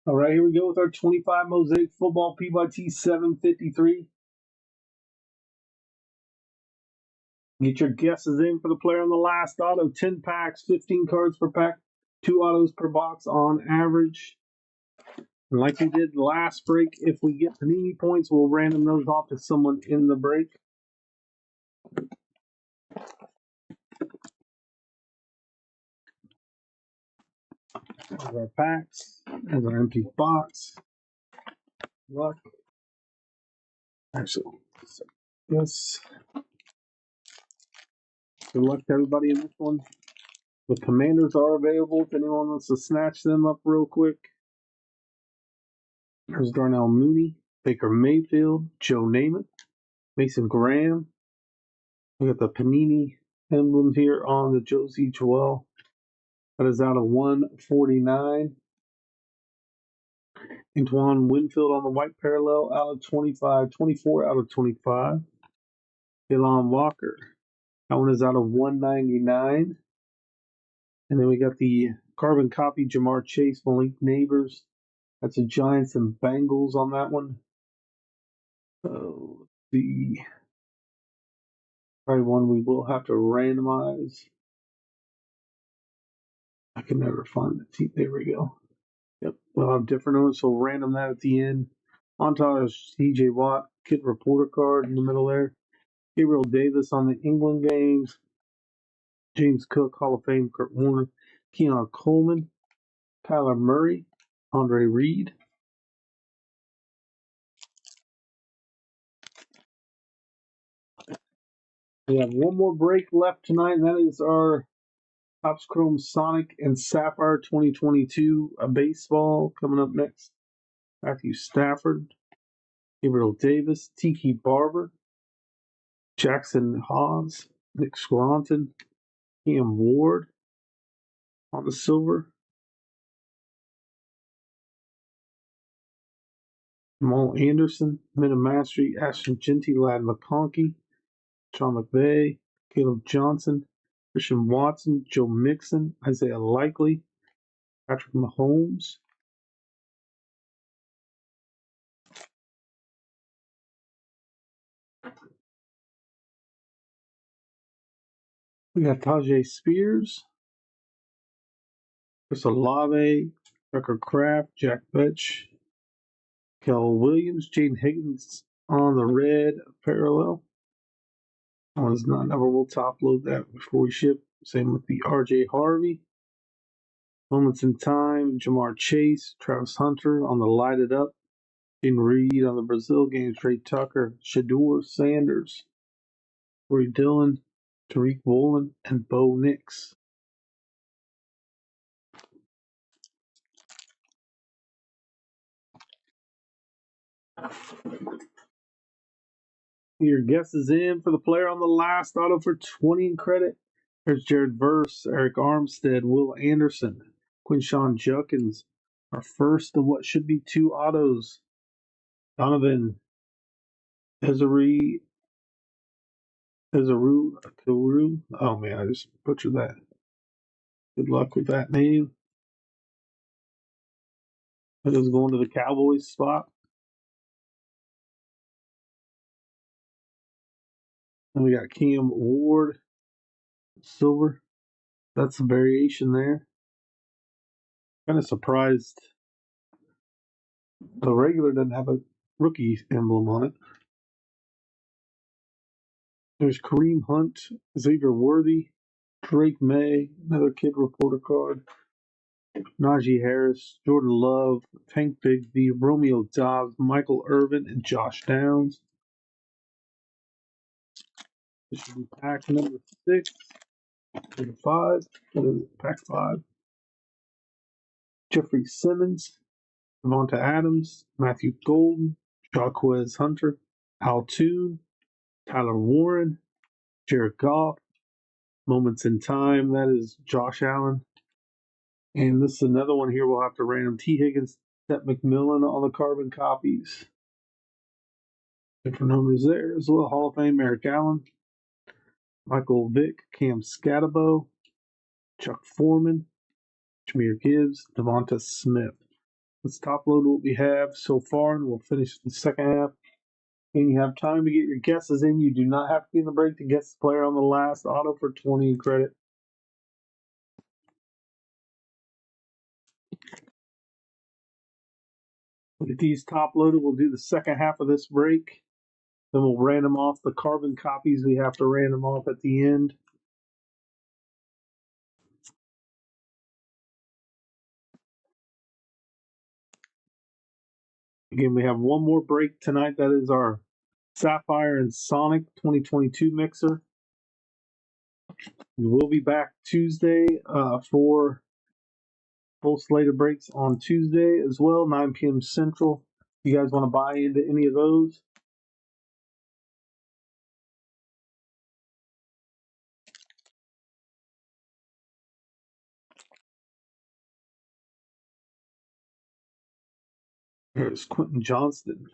All right, here we go with our 25 Mosaic Football PYT 753. Get your guesses in for the player on the last auto. 10 packs, 15 cards per pack, 2 autos per box on average. And like we did last break, if we get Panini points, we'll random those off to someone in the break. There's our packs. There's our empty box. Luck. Actually, yes. Good luck to everybody in this one. The commanders are available if anyone wants to snatch them up real quick. There's Darnell Mooney, Baker Mayfield, Joe Namath, Mason Graham. We got the Panini emblems here on the Josie Joel. That is out of 149. Antoine Winfield on the white parallel out of 25. 24 out of 25. Elon Walker. That one is out of 199. And then we got the carbon copy Jamar Chase, Malik Neighbors. That's a Giants and Bengals on that one. So let's see. Probably one we will have to randomize. I can never find the team. There we go. Yep, we'll have different ones, so we'll random that at the end. Montage, TJ Watt, Kid Reporter card in the middle there. Gabriel Davis on the England games. James Cook, Hall of Fame, Kurt Warner. Keon Coleman, Kyler Murray, Andre Reed. We have one more break left tonight, and that is our Topps Chrome Sonic and Sapphire 2022 baseball coming up next. Matthew Stafford, Gabriel Davis, Tiki Barber, Jackson Hawes, Nick Scranton, Cam Ward on the silver, Jamal Anderson, Minna Mastery, Ashton Genty, Lad McConkey, John McVay, Caleb Johnson, Christian Watson, Joe Mixon, Isaiah Likely, Patrick Mahomes. We got Tajay Spears, Chris Olave, Tucker Kraft, Jack Betch, Kel Williams, Jaden Higgins on the red parallel. That one's not number. We'll top load that before we ship. Same with the RJ Harvey. Moments in Time, Jamar Chase, Travis Hunter on the lighted up. Jaden Reed on the Brazil game, Trey Tucker, Shador Sanders, Corey Dillon, Tariq Woolen, and Bo Nix. Your guess is in for the player on the last auto for 20 in credit. There's Jared Verse, Eric Armstead, Will Anderson, Quinshawn Judkins. Our first of what should be 2 autos. Donovan Ezaru. Oh man, I just butchered that. Good luck with that name. That is going to the Cowboys spot. And we got Cam Ward, silver. That's a variation there. Kind of surprised the regular doesn't have a rookie emblem on it. There's Kareem Hunt, Xavier Worthy, Drake May, another Kid Reporter card, Najee Harris, Jordan Love, Tank Bigsby, Romeo Dobbs, Michael Irvin, and Josh Downs. This should be pack number 6. Number 5. What is it? Pack 5. Jeffrey Simmons, Devonta Adams, Matthew Golden, Jaquez Hunter, Al Toon, Tyler Warren, Jared Goff, Moments in Time, that is Josh Allen. And this is another one here we'll have to random. T. Higgins, Seth McMillan on the carbon copies. Different numbers there as well. Hall of Fame, Eric Allen, Michael Vick, Cam Scatabo, Chuck Foreman, Jameer Gibbs, Devonta Smith. Let's top load what we have so far, and we'll finish the second half. And you have time to get your guesses in. You do not have to be in the break to guess the player on the last auto for 20 credit. With these top loaded, we'll do the second half of this break. Then we'll random off the carbon copies we have to random off at the end. Again, we have one more break tonight. That is our Sapphire and Sonic 2022 mixer. We will be back Tuesday for full slate of breaks on Tuesday as well, 9 p.m. Central. You guys want to buy into any of those? Here's Quentin Johnston,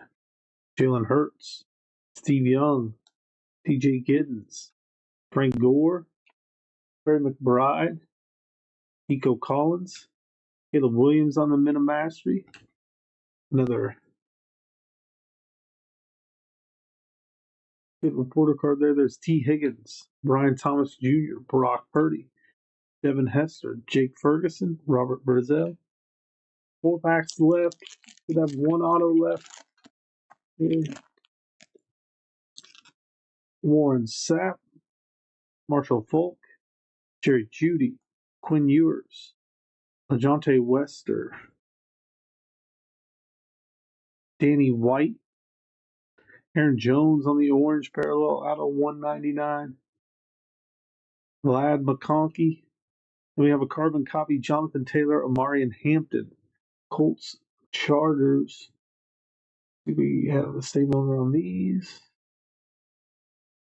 Jalen Hurts, Steve Young, TJ Giddens, Frank Gore, Barry McBride, Nico Collins, Caleb Williams on the Men of Mastery, another good reporter card there. There's T. Higgins, Brian Thomas Jr., Brock Purdy, Devin Hester, Jake Ferguson, Robert Brazell. 4 packs left. Should have one auto left. Here. Warren Sapp, Marshall Falk, Jerry Jeudy, Quinn Ewers, LaJohntay Wester, Danny White, Aaron Jones on the orange parallel out of 199, Vlad McConkey. And we have a carbon copy, Jonathan Taylor, Amarian Hampton, Colts, Chargers. Do we have the same owner on these?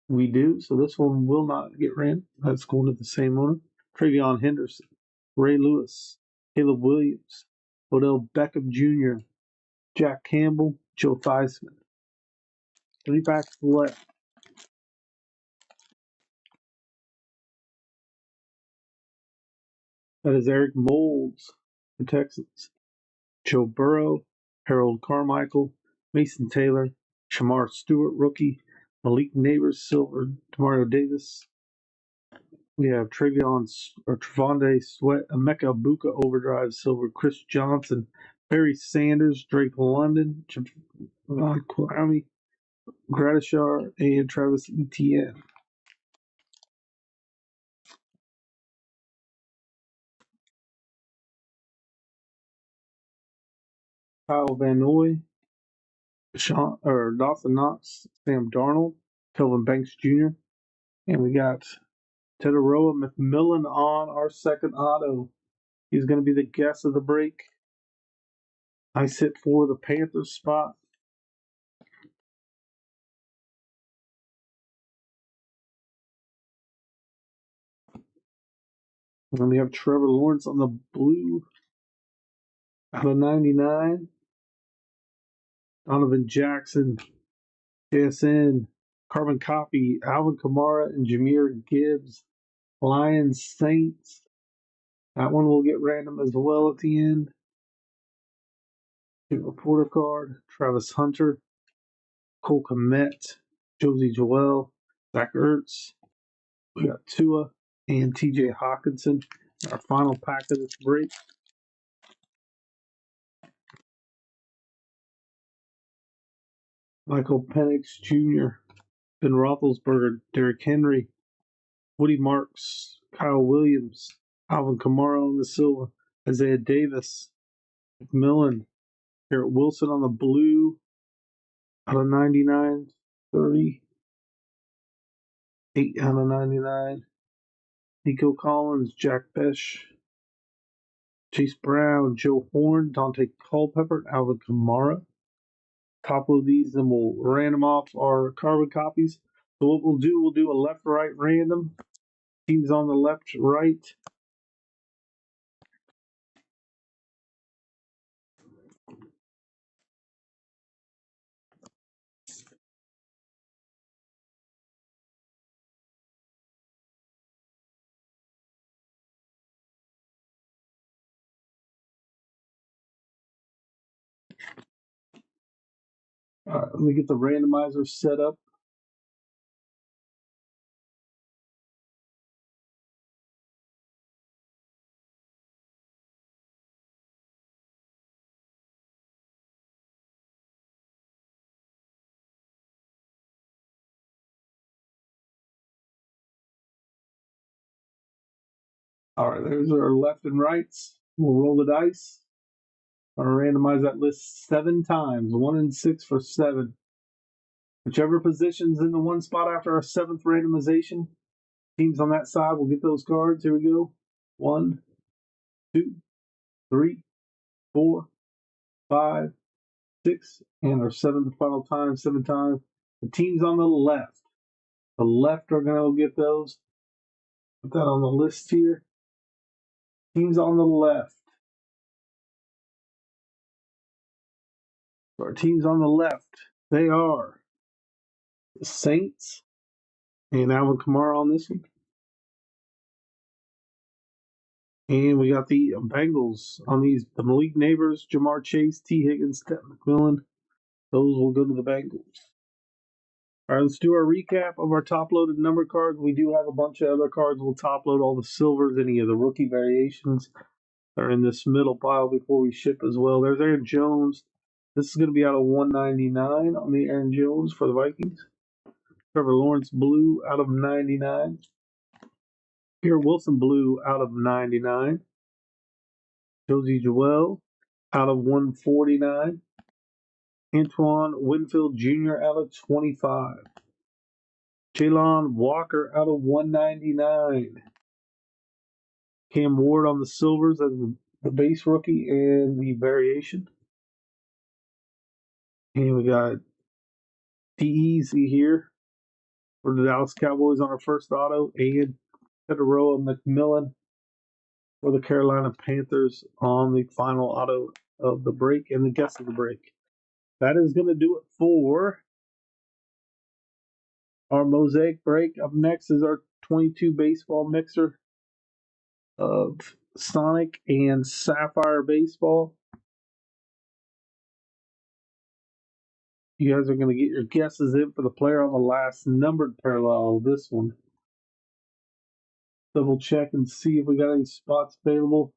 We do, so this one will not get ran. That's going to the same owner. Travion Henderson, Ray Lewis, Caleb Williams, Odell Beckham Jr., Jack Campbell, Joe Theismann. 3 packs left. That is Eric Moulds, the Texans. Joe Burrow, Harold Carmichael, Mason Taylor, Shamar Stewart, rookie, Malik Neighbors, silver, Demario Davis. We have Trevonde Sweat, Emeka Buka, overdrive, silver, Chris Johnson, Barry Sanders, Drake London, Javon Kwame, Gradishar, and Travis Etienne. Kyle Van Noy, Dawson Knox, Sam Darnold, Kelvin Banks Jr., and we got Tedoroa McMillan on our second auto. He's going to be the guest of the break. I sit for the Panthers spot. And then we have Trevor Lawrence on the blue out of 99. Donovan Jackson, JSN, carbon copy, Alvin Kamara and Jahmyr Gibbs. Lions Saints. That one will get random as well at the end. Reporter card, Travis Hunter, Cole Kmet, Josie Joel, Zach Ertz. We got Tua and TJ Hawkinson. Our final pack of this break. Michael Penix Jr., Ben Roethlisberger, Derrick Henry, Woody Marks, Kyle Williams, Alvin Kamara on the silver, Isaiah Davis, McMillan, Garrett Wilson on the blue, out of 99, 30, 8 out of 99, Nico Collins, Jack Besh, Chase Brown, Joe Horn, Dante Culpepper, Alvin Kamara. Top of these, then we'll random off our carbon copies. So what we'll do a left-right random. Teams on the left, right. All right, let me get the randomizer set up. All right, there's our left and rights. We'll roll the dice. I'm going to randomize that list 7 times, 1 and 6 for 7. Whichever position's in the one spot after our 7th randomization, teams on that side will get those cards. Here we go. 1, 2, 3, 4, 5, 6, and our 7th final time, 7 times. The teams on the left are going to get those. Put that on the list here. Teams on the left. Our teams on the left, they are the Saints and Alvin Kamara on this one. And we got the Bengals on these. The Malik Neighbors, Jamar Chase, T. Higgins, Ted McMillan. Those will go to the Bengals. All right, let's do our recap of our top-loaded number cards. We do have a bunch of other cards. We'll top-load all the silvers, any of the rookie variations are in this middle pile before we ship as well. There's Aaron Jones. This is going to be out of 199 on the Aaron Jones for the Vikings. Trevor Lawrence blue out of 99. Garrett Wilson blue out of 99. Josie Joel out of 149. Antoine Winfield Jr. out of 25. Jalon Walker out of 199. Cam Ward on the silvers as the base rookie and the variation. And we got D-Easy here for the Dallas Cowboys on our first auto, and Federoa McMillan for the Carolina Panthers on the final auto of the break and the guess of the break. That is going to do it for our Mosaic break. Up next is our 22 baseball mixer of Sonic and Sapphire Baseball. You guys are going to get your guesses in for the player on the last numbered parallel of this one. Double check and see if we got any spots available.